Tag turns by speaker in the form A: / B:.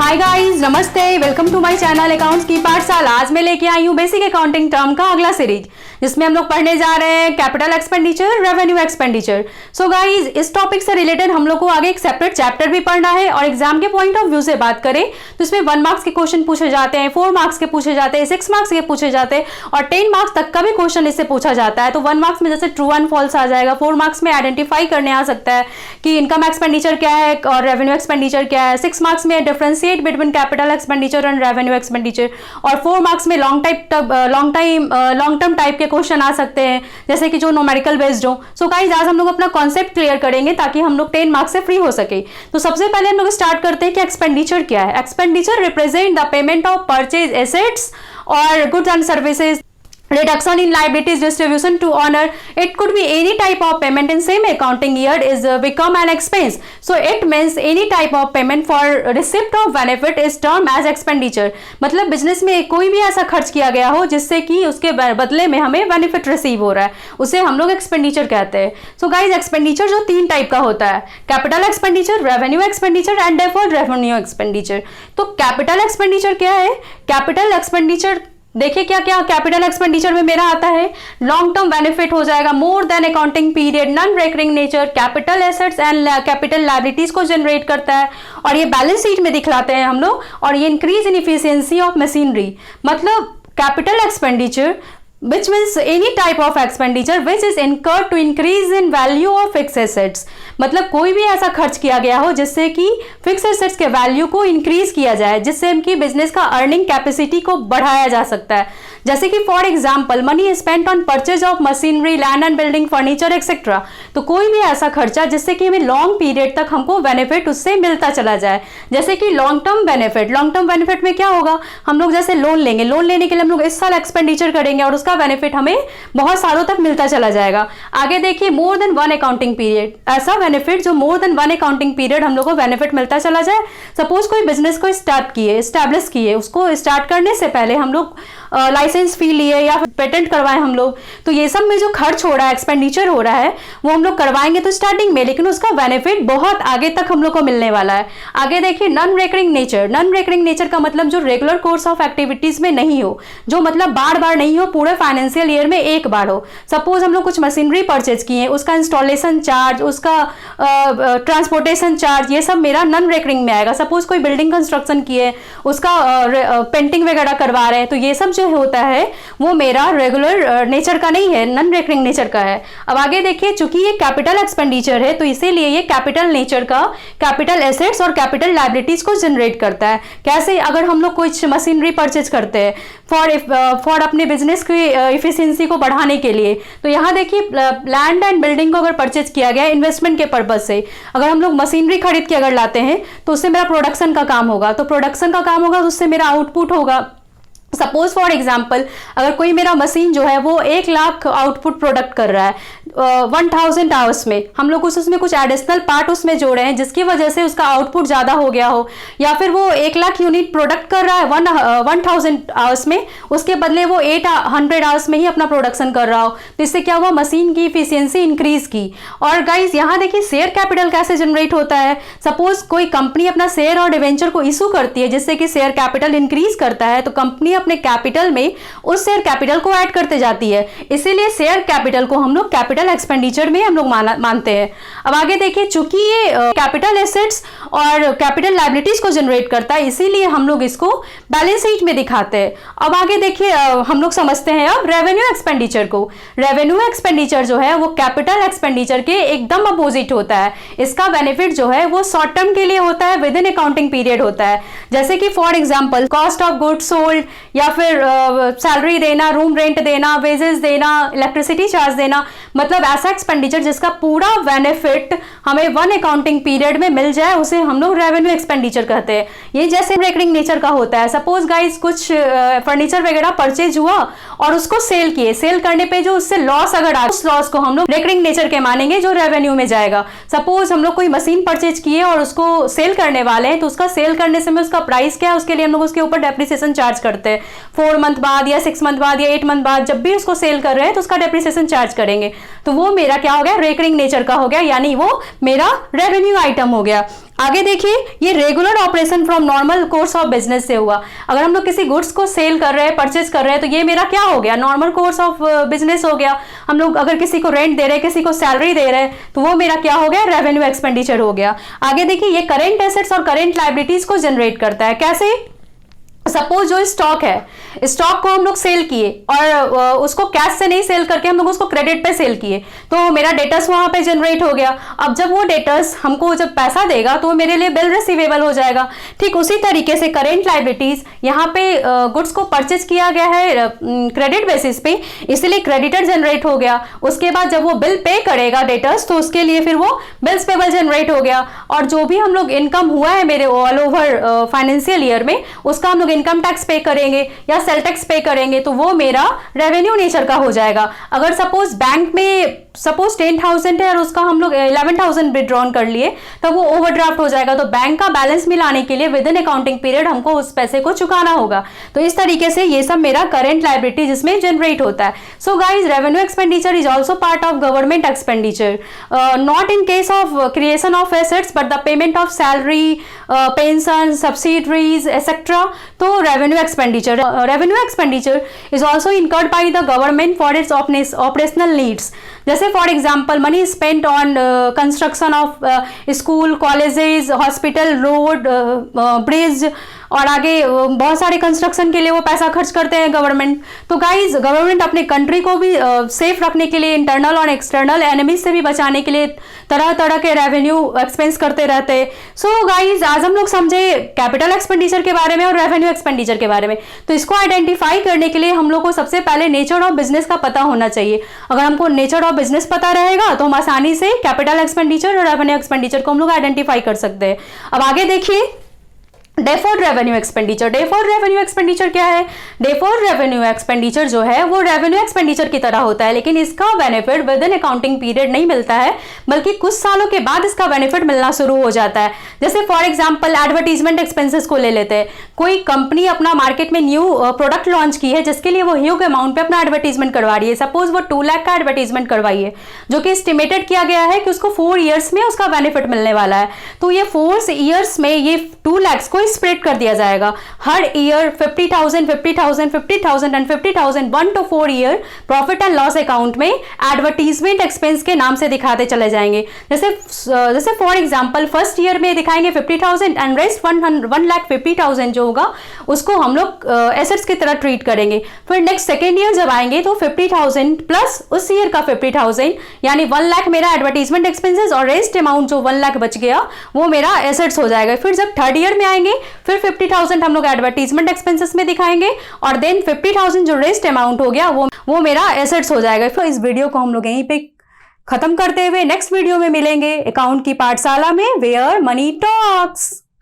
A: हाय guys, नमस्ते, welcome to my channel accounts की पाठशाला। आज मैं लेके आई हूँ बेसिक अकाउंटिंग टर्म का अगला सीरीज, जिसमें हम लोग पढ़ने जा रहे हैं capital expenditure, revenue expenditure. So guys, इस टॉपिक से रिलेटेड हम लोग को आगे एक सेपरेट चैप्टर भी पढ़ना है और एग्जाम के पॉइंट ऑफ व्यू से बात करें तो इसमें 1 मार्क्स के क्वेश्चन पूछे जाते हैं, 4 मार्क्स के पूछे जाते हैं, 6 मार्क्स के पूछे जाते हैं और 10 मार्क्स तक का भी क्वेश्चन इससे पूछा जाता है। तो 1 मार्क्स में जैसे ट्रू एंड फॉल्स आ जाएगा, 4 मार्क्स में आइडेंटिफाई करने आ सकता है कि इनकम एक्सपेंडिचर क्या है और रेवेन्यू एक्सपेंडिचर क्या है, 6 मार्क्स में differentiate between capital expenditure and revenue expenditure और 4 मार्क्स में लॉन्ग टर्म टाइप के क्वेश्चन आ सकते हैं, जैसे कि जो न्यूमेरिकल बेस्ड हो। सो गाइस, आज हम लोग अपना कॉन्सेप्ट क्लियर करेंगे ताकि हम लोग 10 मार्क्स से फ्री हो सके। तो सबसे पहले हम लोग स्टार्ट करते हैं कि एक्सपेंडिचर क्या है। Expenditure represent the payment of purchase assets और goods and services, reduction in liabilities, distribution to honor. It could be any type of payment in same accounting year is become an expense. So it means any type of payment for receipt of benefit is termed as expenditure. मतलब business में कोई भी ऐसा खर्च किया गया हो जिससे कि उसके बदले में हमें बेनिफिट रिसीव हो रहा है, उसे हम लोग एक्सपेंडिचर कहते हैं। सो गाइज, एक्सपेंडिचर जो 3 टाइप का होता है, capital expenditure, revenue expenditure and deferred revenue expenditure. तो कैपिटल एक्सपेंडिचर क्या है? कैपिटल एक्सपेंडिचर देखिए क्या क्या कैपिटल एक्सपेंडिचर में मेरा आता है। लॉन्ग टर्म बेनिफिट हो जाएगा, more than accounting period, non recurring nature, capital assets and capital liabilities को जनरेट करता है और ये बैलेंस शीट में दिखलाते हैं हम लोग। और ये increase in efficiency of machinery. मतलब capital expenditure which means any type of expenditure which is incurred to increase in value of fixed assets। मतलब कोई भी ऐसा खर्च किया गया हो जिससे कि फिक्स एसेट्स के वैल्यू को इंक्रीज किया जाए, जिससे उनकी बिजनेस का अर्निंग कैपेसिटी को बढ़ाया जा सकता है। जैसे कि for example money spent on purchase of machinery, land and building, furniture etcetera. तो कोई भी ऐसा खर्चा जिससे कि हमें लॉन्ग पीरियड तक हमको बेनिफिट उससे मिलता चला जाए। जैसे कि लॉन्ग टर्म बेनिफिट में क्या होगा, हम लोग जैसे लोन लेंगे, लोन लेने के लिए हम लोग इस साल एक्सपेंडिचर करेंगे और उसका बेनिफिट हमें बहुत सालों तक मिलता चला जाएगा। आगे देखिए, मोर देन 1 अकाउंटिंग पीरियड, ऐसा बेनिफिट जो मोर देन 1 अकाउंटिंग पीरियड हम लोग को बेनिफिट मिलता चला जाए। सपोज कोई बिजनेस को स्टैब्लिश किए, उसको स्टार्ट करने से पहले हम लोग लाइसेंस फी लिए या फिर पेटेंट करवाएं हम लोग, तो ये सब में जो खर्च हो रहा है, एक्सपेंडिचर हो रहा है, वो हम लोग करवाएंगे तो स्टार्टिंग में, लेकिन उसका बेनिफिट बहुत आगे तक हम लोग को मिलने वाला है। आगे देखिए, non recurring nature. Non recurring nature का मतलब जो रेगुलर कोर्स ऑफ एक्टिविटीज में नहीं हो, जो मतलब बार बार नहीं हो, पूरे फाइनेंशियल ईयर में एक बार हो। सपोज हम लोग कुछ मशीनरी परचेज किए, उसका इंस्टॉलेशन चार्ज, उसका ट्रांसपोर्टेशन चार्ज, ये सब मेरा नॉन रिकरिंग में आएगा। सपोज कोई बिल्डिंग कंस्ट्रक्शन किए, उसका पेंटिंग वगैरह करवा रहे हैं, तो ये सब जो होता है वो मेरा रेगुलर नेचर का नहीं है, नॉन रिकरिंग नेचर का है। अब आगे देखिए, चूंकि ये कैपिटल एक्सपेंडिचर है तो इसीलिए ये कैपिटल नेचर का कैपिटल एसेट्स और कैपिटल लायबिलिटीज को जनरेट करता है। कैसे? अगर हम लोग कुछ मशीनरी परचेज करते हैं फॉर अपने बिजनेस की इफिशियंसी को बढ़ाने के लिए, तो यहाँ देखिए लैंड एंड बिल्डिंग को अगर परचेज किया गया इन्वेस्टमेंट के पर्पज से, अगर हम लोग मशीनरी खरीद के अगर लाते हैं तो उससे मेरा प्रोडक्शन का काम होगा, तो प्रोडक्शन का काम होगा तो उससे मेरा आउटपुट होगा। सपोज फॉर एग्जाम्पल, अगर कोई मेरा मशीन जो है वो 1 लाख आउटपुट प्रोडक्ट कर रहा है 1000 आवर्स में, हम लोग उसमें कुछ एडिशनल पार्ट उसमें जोड़े हैं जिसकी वजह से उसका आउटपुट ज़्यादा हो गया हो, या फिर वो 1 लाख यूनिट प्रोडक्ट कर रहा है 1000 आवर्स में, उसके बदले वो 800 आवर्स में ही अपना प्रोडक्शन कर रहा हो, तो इससे क्या हुआ, मशीन की इफिशियंसी इंक्रीज की। और गाइज, यहाँ देखिए शेयर कैपिटल कैसे जनरेट होता है। सपोज कोई कंपनी अपना शेयर और डिवेंचर को इशू करती है जिससे कि शेयर कैपिटल इंक्रीज करता है, तो कंपनी अपने कैपिटल में उस शेयर कैपिटल को ऐड करते जाती है, इसीलिए शेयर कैपिटल को हम लोग कैपिटल एक्सपेंडिचर में हम लोग मानते हैं। अब आगे देखिए, चूंकि ये कैपिटल एसेट्स और कैपिटल लायबिलिटीज को जनरेट करता है, इसीलिए हम लोग इसको बैलेंस शीट में दिखाते हैं। अब आगे देखिए, हम लोग समझते हैं अब रेवेन्यू एक्सपेंडिचर को। रेवेन्यू एक्सपेंडिचर जो है वो कैपिटल एक्सपेंडिचर के एकदम अपोजिट होता है। इसका बेनिफिट जो है वो शॉर्ट टर्म के लिए होता है, विद इन अकाउंटिंग पीरियड होता है। जैसे कि for example cost of goods sold, या फिर सैलरी देना, रूम रेंट देना, वेजेस देना, इलेक्ट्रिसिटी चार्ज देना, मतलब ऐसा एक्सपेंडिचर जिसका पूरा बेनिफिट हमें 1 अकाउंटिंग पीरियड में मिल जाए, उसे हम लोग रेवेन्यू एक्सपेंडिचर कहते हैं। ये जैसे रिकरिंग नेचर का होता है। सपोज गाइस, कुछ फर्नीचर वगैरह परचेज हुआ और उसको सेल किए, सेल करने पे जो उससे लॉस अगर आए, उस लॉस को हम लोग रिकरिंग नेचर के मानेंगे जो रेवेन्यू में जाएगा। सपोज हम लोग कोई मशीन परचेज किए और उसको सेल करने वाले हैं, तो उसका सेल करने से उसका प्राइस क्या है, उसके लिए हम लोग उसके ऊपर डेप्रिसिएशन चार्ज करते हैं, 4 मंथ बाद या 6 मंथ बाद या 8 मंथ बाद जब भी उसको सेल कर रहे हैं तो उसका डेप्रिसिएशन चार्ज करेंगे। तो वो मेरा क्या हो गया, रेकरिंग नेचर का हो गया, यानी वो मेरा रेवेन्यू आइटम हो गया। आगे देखिए, ये regular operation from normal course of business से हुआ। अगर हम लोग किसी गुड्स को सेल कर रहे हैं, परचेज कर रहे हैं, तो ये मेरा क्या हो गया, नॉर्मल कोर्स ऑफ बिजनेस हो गया। हम लोग अगर किसी को रेंट दे रहे हैं, किसी को सैलरी दे रहे हैं, तो वो मेरा क्या हो गया, रेवेन्यू एक्सपेंडिचर हो गया। आगे देखिए, ये करेंट एसेट्स और करेंट लायबिलिटीज को जनरेट करता है। कैसे? सपोज जो स्टॉक है, स्टॉक को हम लोग सेल किए और उसको कैश से नहीं सेल करके हम लोग उसको क्रेडिट पे सेल किए, तो मेरा डेटर्स वहां पे जनरेट हो गया। अब जब वो डेटर्स हमको जब पैसा देगा तो मेरे लिए बिल रिसीवेबल हो जाएगा। ठीक उसी तरीके से करेंट लायबिलिटीज, यहाँ पे गुड्स को परचेज किया गया है क्रेडिट बेसिस पे, इसलिए क्रेडिटर जनरेट हो गया। उसके बाद जब वो बिल पे करेगा डेटर्स, तो उसके लिए फिर वो बिल्स पेबल जनरेट हो गया। और जो भी हम लोग इनकम हुआ है मेरे ऑल ओवर फाइनेंशियल ईयर में, उसका हम लोग इनकम टैक्स पे करेंगे या सेल टैक्स पे करेंगे, तो वो मेरा रेवेन्यू नेचर का हो जाएगा। अगर सपोज बैंक में सपोज 10,000 है और उसका हम लोग 11,000 विड्रॉन कर लिए, तो वो ओवरड्राफ्ट हो जाएगा। तो बैंक का बैलेंस मिलाने के लिए विद इन अकाउंटिंग पीरियड हमको उस पैसे को चुकाना होगा। तो इस तरीके से ये सब मेरा करेंट लायबिलिटी जिसमें जनरेट होता है। So guys, revenue expenditure is also part of government expenditure, not in case of creation of assets but the payment of salary, pension, subsidiaries etcetera. तो revenue expenditure is also incurred by the government for its operational needs. जैसे for example, money spent on construction of school, colleges, hospital, road, bridge, और आगे बहुत सारे construction के लिए वो पैसा खर्च करते हैं गवर्नमेंट। तो गाइज, गवर्नमेंट अपने कंट्री को भी सेफ रखने के लिए, इंटरनल और एक्सटर्नल एनिमीज से भी बचाने के लिए तरह तरह के रेवेन्यू एक्सपेंस करते रहते हैं। सो गाइज, आज हम लोग समझे कैपिटल एक्सपेंडिचर के बारे में और रेवेन्यू एक्सपेंडिचर के बारे में। तो इसको आइडेंटिफाई करने के लिए हम लोग को सबसे पहले नेचर ऑफ बिजनेस का पता होना चाहिए। अगर हमको नेचर ऑफ बिजनेस पता रहेगा तो हम आसानी से कैपिटल एक्सपेंडिचर और रेवेन्यू एक्सपेंडिचर को हम लोग आइडेंटिफाई कर सकते हैं। अब आगे देखिए, deferred revenue expenditure. Deferred revenue expenditure क्या है? डेफर्ड रेवेन्यू एक्सपेंडिचर जो है वो रेवेन्यू एक्सपेंडिचर की तरह होता है, लेकिन इसका benefit with in accounting period नहीं मिलता है, बल्कि कुछ सालों के बाद इसका बेनिफिट मिलना शुरू हो जाता है। जैसे फॉर एग्जांपल, एडवर्टीजमेंट एक्सपेंसेस को ले लेते हैं। कोई कंपनी अपना मार्केट में न्यू प्रोडक्ट लॉन्च की है, जिसके लिए वो ह्यूज अमाउंट पे अपना एडवर्टीजमेंट करवा रही है। सपोज वो 2 लाख का एडवर्टीजमेंट करवाई है, जो कि एस्टिमेटेड किया गया है कि उसको 4 ईयर्स में उसका बेनिफिट मिलने वाला है। तो ये 4 ईयर्स में ये 2 लाख को स्प्रेड कर दिया जाएगा। हर year 50,000, 50,000, 50,000 and 50,000 1 to 4 year profit and loss account में एडवर्टीजमेंट एक्सपेंस के नाम से दिखाते चले जाएंगे। जैसे फॉर एग्जांपल, फर्स्ट ईयर में दिखाएंगे 50,000 एंड रेस्ट 1,50,000 जो होगा उसको हम लोग एसेट्स की तरह ट्रीट करेंगे। फिर नेक्स्ट सेकेंड ईयर जब आएंगे तो 50,000 प्लस उस ईयर का 50,000, यानी 1 लाख मेरा एडवर्टीजमेंट एक्सपेंसेस और रेस्ट अमाउंट जो 1 लाख बच गया वो मेरा एसेट्स हो जाएगा। फिर जब थर्ड ईयर में आएंगे फिर 50,000 हम लोग एडवर्टीजमेंट एक्सपेंसेस में दिखाएंगे और देन 50,000 जो रेस्ट अमाउंट हो गया वो मेरा एसेट्स हो जाएगा। तो इस वीडियो को हम लोग यहीं पे खत्म करते हुए नेक्स्ट वीडियो में मिलेंगे अकाउंट की पाठशाला में, वेयर मनी टॉक्स।